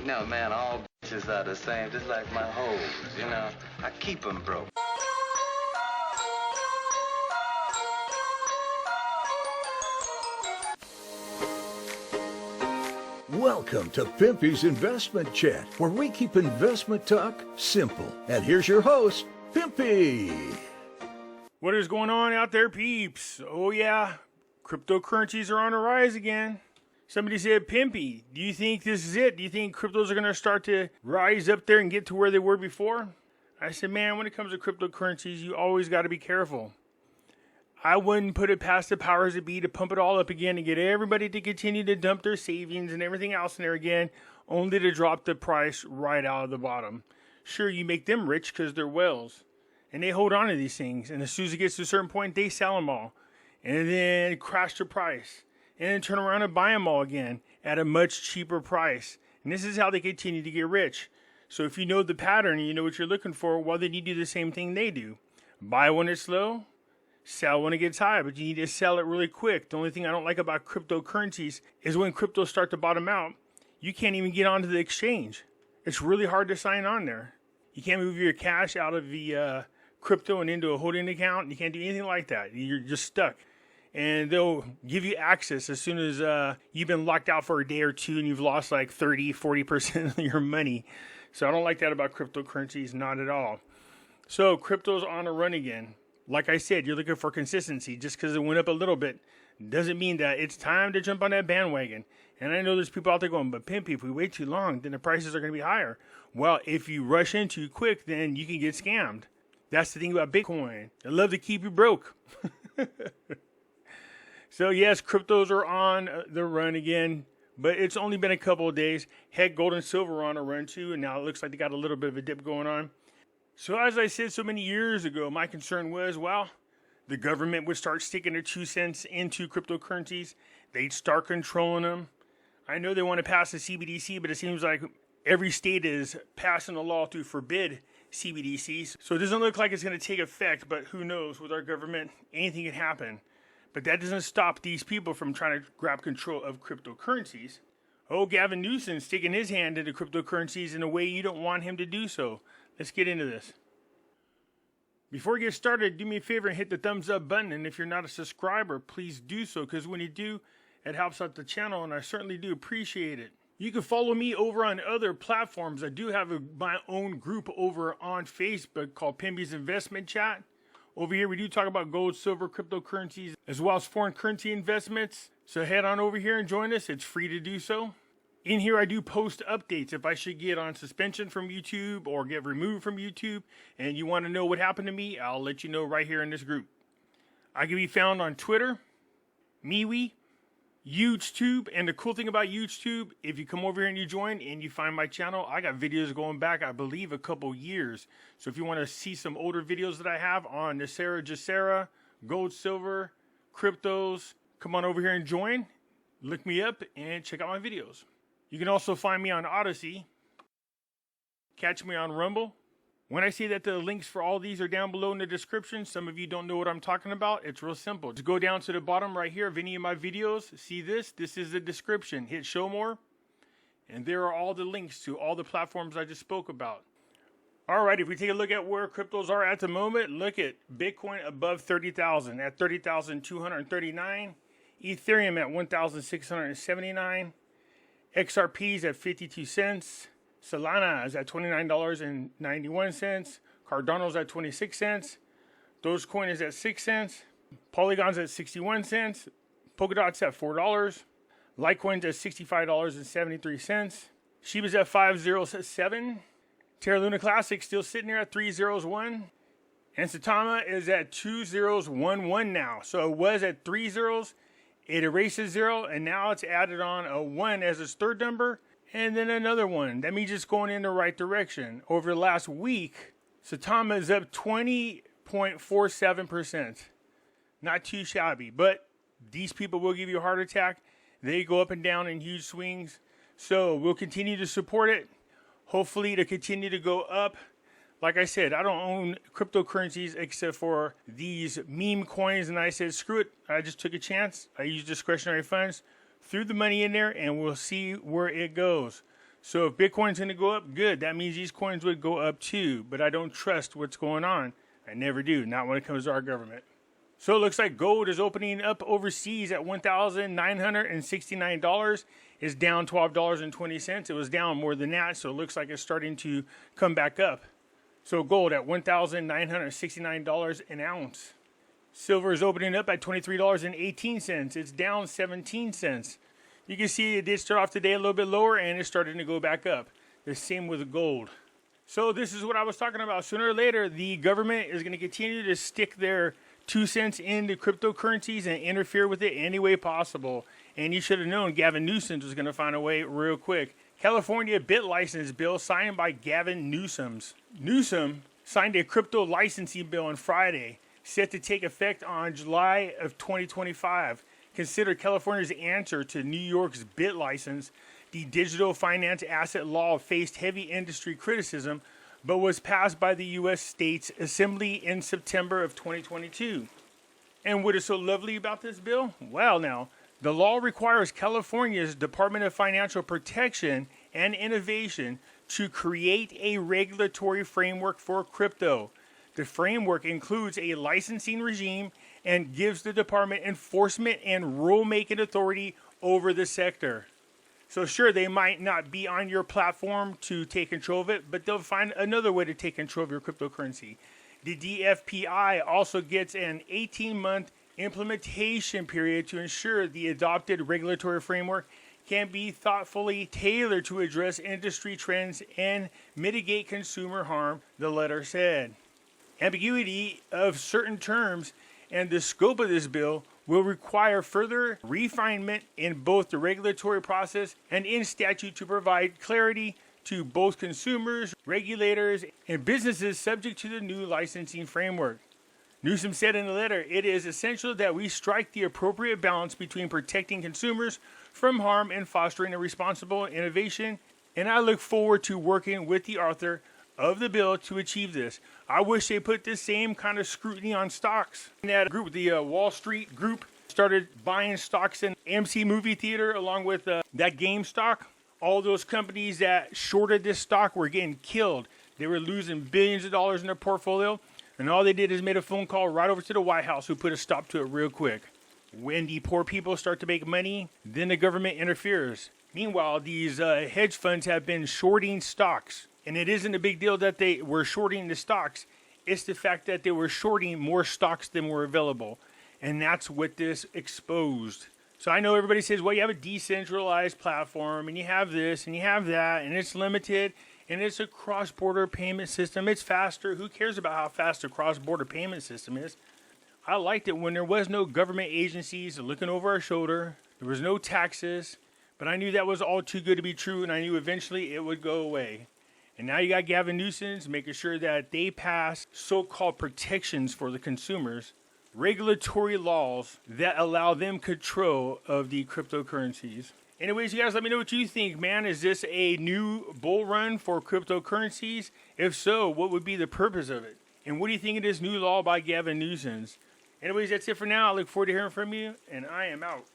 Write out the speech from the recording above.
No, man, all bitches are the same, just like my hoes, you know? I keep them broke. Welcome to Pimpy's Investment Chat, where we keep investment talk simple. And here's your host, Pimpy. What is going on out there, peeps? Oh yeah, cryptocurrencies are on the rise again. Somebody said, Pimpy, do you think this is it? Do you think cryptos are going to start to rise up there and get to where they were before? I said, man, when it comes to cryptocurrencies, you always got to be careful. I wouldn't put it past the powers that be to pump it all up again and get everybody to continue to dump their savings and everything else in there again, only to drop the price right out of the bottom. Sure, you make them rich because they're whales, and they hold on to these things, and as soon as it gets to a certain point, they sell them all, and then crash the price, and then turn around and buy them all again at a much cheaper price. And this is how they continue to get rich. So if you know the pattern and you know what you're looking for, well, then you do the same thing they do. Buy when it's low, sell when it gets high, but you need to sell it really quick. The only thing I don't like about cryptocurrencies is when cryptos start to bottom out, you can't even get onto the exchange. It's really hard to sign on there. You can't move your cash out of the crypto and into a holding account. You can't do anything like that. You're just stuck. And they'll give you access as soon as you've been locked out for a day or two and you've lost like 30-40% of your money. So I don't like that about cryptocurrencies, not at all. So crypto's on a run again. Like I said, you're looking for consistency. Just because it went up a little bit doesn't mean that it's time to jump on that bandwagon. And I know there's people out there going, but Pimpy, if we wait too long, then the prices are going to be higher. Well, if you rush in too quick, then you can get scammed. That's the thing about Bitcoin. They love to keep you broke. So yes, cryptos are on the run again, but it's only been a couple of days. Heck, gold and silver are on a run too, and now it looks like they got a little bit of a dip going on. So as I said so many years ago, my concern was, well, the government would start sticking their 2 cents into cryptocurrencies. They'd start controlling them. I know they want to pass the CBDC, but it seems like every state is passing a law to forbid CBDCs. So it doesn't look like it's going to take effect, but who knows, with our government, anything can happen. But that doesn't stop these people from trying to grab control of cryptocurrencies. Oh, Gavin Newsom sticking his hand into cryptocurrencies in a way you don't want him to do so. Let's get into this. Before we get started, do me a favor and hit the thumbs up button. And if you're not a subscriber, please do so, because when you do, it helps out the channel, and I certainly do appreciate it. You can follow me over on other platforms. I do have my own group over on Facebook called Pimpy's Investment Chat. Over here, we do talk about gold, silver, cryptocurrencies, as well as foreign currency investments. So head on over here and join us. It's free to do so. In here, I do post updates. If I should get on suspension from YouTube or get removed from YouTube and you want to know what happened to me, I'll let you know right here in this group. I can be found on Twitter, MeWe, YouTube, and the cool thing about YouTube, if you come over here and you join and you find my channel, I got videos going back, I believe, a couple years. So if you want to see some older videos that I have on Nasera, Jacera, gold, silver, cryptos, come on over here and join. Look me up and check out my videos. You can also find me on Odyssey. Catch me on Rumble. When I say that the links for all these are down below in the description, some of you don't know what I'm talking about. It's real simple. Just go down to the bottom right here of any of my videos. See this? This is the description. Hit show more. And there are all the links to all the platforms I just spoke about. All right, if we take a look at where cryptos are at the moment, look at Bitcoin above 30,000 at 30,239. Ethereum at 1,679. XRP's at 52 cents. Solana is at $29.91. Cardano's at 26 cents. Dogecoin is at 6 cents. Polygon's at 61 cents. Polkadot's at $4. Litecoin's at $65.73. Shiba's at 507. Terra Luna Classic still sitting there at 301. And Saitama is at 2011 now. So it was at 3 zeros. It erases 0, and now it's added on a 1 as its third number. And then another one. That means it's going in the right direction. Over the last week, Saitama is up 20.47%. Not too shabby, but these people will give you a heart attack. They go up and down in huge swings. So we'll continue to support it. Hopefully to continue to go up. Like I said, I don't own cryptocurrencies except for these meme coins. And I said, screw it. I just took a chance. I used discretionary funds. Threw the money in there, and we'll see where it goes. So if Bitcoin's going to go up, good. That means these coins would go up too. But I don't trust what's going on. I never do. Not when it comes to our government. So it looks like gold is opening up overseas at $1,969. It's down $12.20. It was down more than that. So it looks like it's starting to come back up. So gold at $1,969 an ounce. Silver is opening up at $23.18. It's down 17 cents. You can see it did start off today a little bit lower and it's starting to go back up. The same with gold. So this is what I was talking about. Sooner or later, the government is going to continue to stick their 2 cents into cryptocurrencies and interfere with it any way possible. And you should have known Gavin Newsom was going to find a way real quick. California bit license bill signed by Gavin Newsom. Newsom signed a crypto licensing bill on Friday, set to take effect on July of 2025. Considered California's answer to New York's bit license. The digital finance asset law faced heavy industry criticism, but was passed by the U.S. States Assembly in September of 2022. And what is so lovely about this bill? Well, now, the law requires California's Department of Financial Protection and Innovation to create a regulatory framework for crypto. The framework includes a licensing regime and gives the department enforcement and rulemaking authority over the sector. So sure, they might not be on your platform to take control of it, but they'll find another way to take control of your cryptocurrency. The DFPI also gets an 18-month implementation period to ensure the adopted regulatory framework can be thoughtfully tailored to address industry trends and mitigate consumer harm, the letter said. Ambiguity of certain terms and the scope of this bill will require further refinement in both the regulatory process and in statute to provide clarity to both consumers, regulators, and businesses subject to the new licensing framework. Newsom said in the letter, "It is essential that we strike the appropriate balance between protecting consumers from harm and fostering a responsible innovation, and I look forward to working with the author of the bill to achieve this." I wish they put this same kind of scrutiny on stocks. That group, the Wall Street group, started buying stocks in AMC movie theater along with that GameStop. All those companies that shorted this stock were getting killed. They were losing billions of dollars in their portfolio. And all they did is made a phone call right over to the White House, who put a stop to it real quick. When the poor people start to make money, then the government interferes. Meanwhile, these hedge funds have been shorting stocks. And it isn't a big deal that they were shorting the stocks. It's the fact that they were shorting more stocks than were available. And that's what this exposed. So I know everybody says, well, you have a decentralized platform, and you have this, and you have that, and it's limited, and it's a cross-border payment system. It's faster. Who cares about how fast a cross-border payment system is? I liked it when there was no government agencies looking over our shoulder. There was no taxes. But I knew that was all too good to be true, and I knew eventually it would go away. And now you got Gavin Newsom making sure that they pass so-called protections for the consumers, regulatory laws that allow them control of the cryptocurrencies. Anyways, you guys, let me know what you think, man. Is this a new bull run for cryptocurrencies? If so, what would be the purpose of it? And what do you think of this new law by Gavin Newsom? Anyways, that's it for now. I look forward to hearing from you, and I am out.